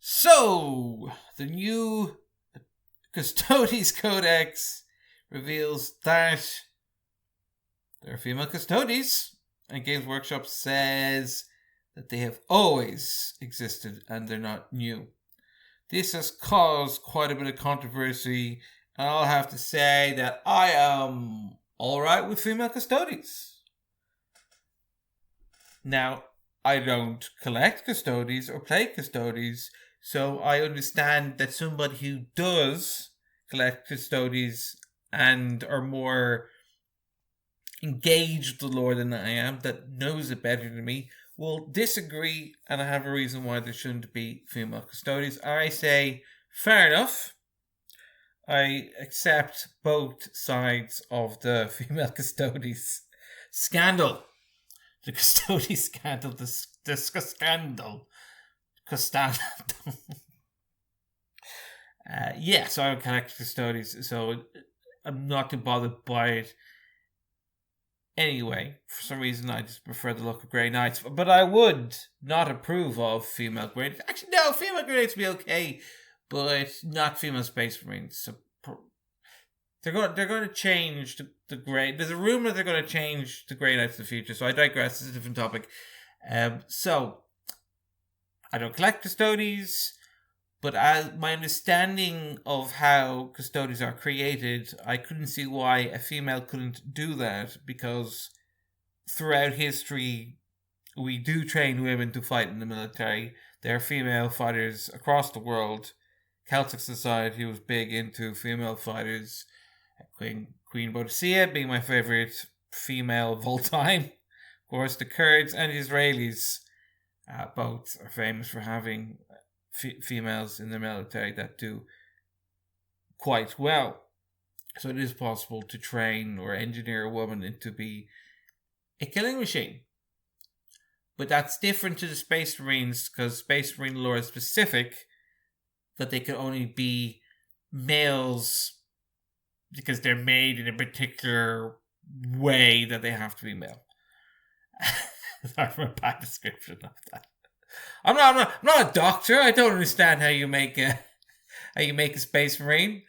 So, the new Custodes Codex reveals that there are female Custodes, and Games Workshop says that they have always existed and they're not new. This has caused quite a bit of controversy, and I'll have to say that I am alright with female Custodes. Now, I don't collect Custodes or play Custodes, so I understand that somebody who does collect Custodes and are more engaged with the lore than I am, that knows it better than me, will disagree, and I have a reason why there shouldn't be female Custodes. I say, fair enough. I accept both sides of the female Custodes scandal. The Custodes scandal, the scandal. Custando. So I don't collect Custodes, so I'm not too bothered by it. Anyway, for some reason I just prefer the look of Grey Knights, but I would not approve of female Grey Knights. Actually, no, female Grey Knights would be okay, but not female Space Marines. So they're going to change the Grey. There's a rumor they're going to change the Grey Knights in the future. So I digress. This is a different topic. So I don't collect Custodes, but as my understanding of how Custodes are created, I couldn't see why a female couldn't do that, because throughout history, we do train women to fight in the military. There are female fighters across the world. Celtic society was big into female fighters. Queen Boadicea being my favourite female of all time. Of course, the Kurds and the Israelis both are famous for having females in the military that do quite well. So it is possible to train or engineer a woman into be a killing machine. But that's different to the Space Marines, because Space Marine lore is specific that they can only be males because they're made in a particular way that they have to be male. Sorry for a bad description of that. I'm not a doctor. I don't understand how you make a Space Marine.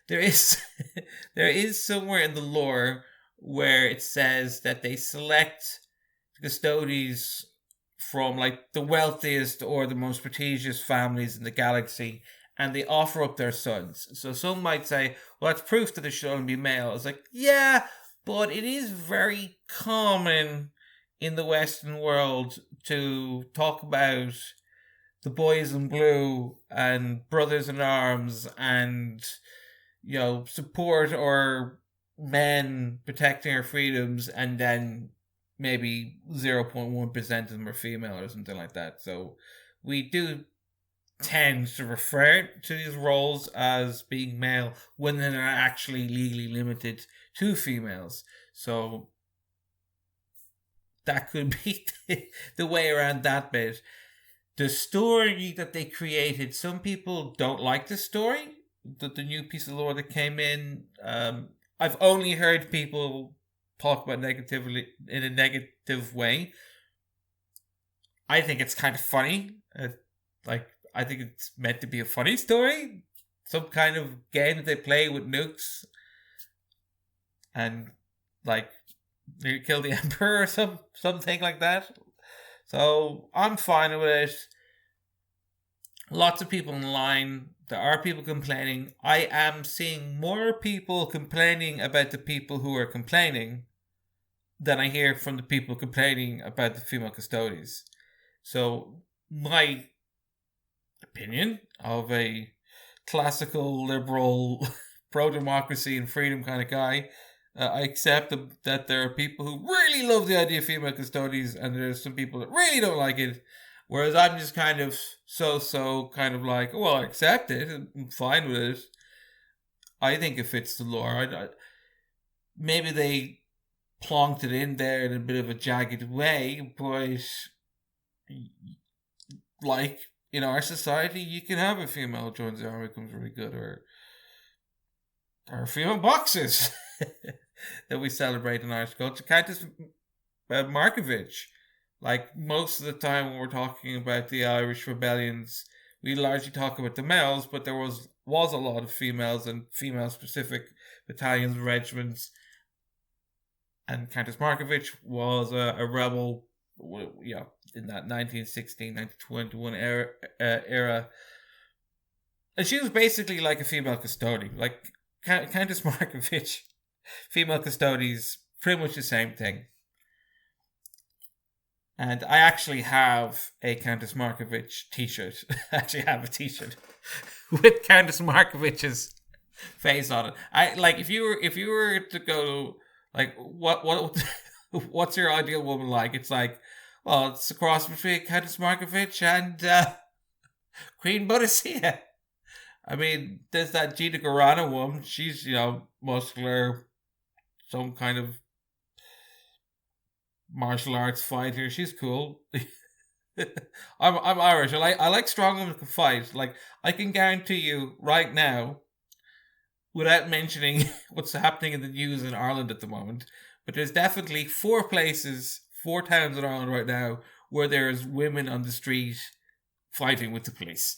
There is somewhere in the lore where it says that they select the Custodes from like the wealthiest or the most prestigious families in the galaxy, and they offer up their sons. So some might say, well, that's proof that it should only be male. It's like, yeah, but it is very common in the Western world to talk about the boys in blue and brothers in arms and, you know, support our men protecting our freedoms, and then maybe 0.1% of them are female or something like that. So we do tend to refer to these roles as being male when they're actually legally limited to females. So that could be the way around that bit. The story that they created, some people don't like the story, the new piece of lore that came in. I've only heard people talk about negatively in a negative way. I think it's kind of funny. I think it's meant to be a funny story. Some kind of game that they play with nukes. And, like, you kill the Emperor or something like that. So, I'm fine with it. Lots of people online. There are people complaining. I am seeing more people complaining about the people who are complaining than I hear from the people complaining about the female Custodes. So, my opinion of a classical, liberal, pro-democracy and freedom kind of guy, I accept that there are people who really love the idea of female Custodes, and there's some people that really don't like it, whereas I'm just kind of kind of like, well, I accept it, I'm fine with it. I think it fits the lore. Maybe they plonked it in there in a bit of a jagged way, but like, in our society, you can have a female who joins the army, becomes really good, or female boxers that we celebrate in Irish culture. Countess Markovich Like, most of the time when we're talking about the Irish rebellions, we largely talk about the males, but there was a lot of females and female-specific battalions and regiments. And Countess Markovich was a rebel, in that 1916, 1921 era. And she was basically like a female custodian. Like, Countess Markovich, female custodies, pretty much the same thing. And I actually have a Countess Markovich t-shirt. I actually have a t-shirt with Countess Markovich's face on it. I like, if you were to go, like, what's your ideal woman like? It's like, well, it's a cross between Countess Markovich and Queen Boadicea. I mean, there's that Gina Carano woman. She's, muscular, some kind of martial arts fighter. She's cool. I'm Irish. I like strong women who can fight. Like, I can guarantee you right now, without mentioning what's happening in the news in Ireland at the moment, but there's definitely 4 towns in Ireland right now where there's women on the street fighting with the police,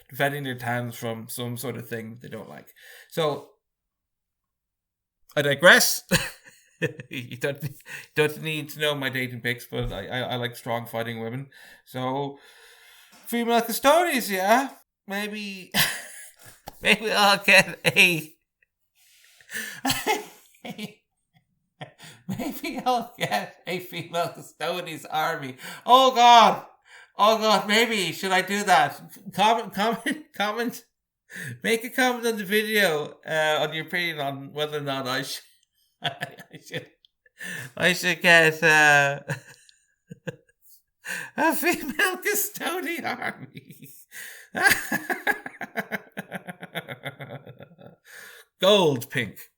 defending their towns from some sort of thing they don't like. So, I digress. You don't need to know my dating picks, but I like strong fighting women. So, female custodians, yeah. Maybe I'll get a... Maybe I'll get a female custodians army. Oh God, maybe. Should I do that? Comment. Make a comment on the video on your opinion on whether or not I should get a female custodian army. Gold pink.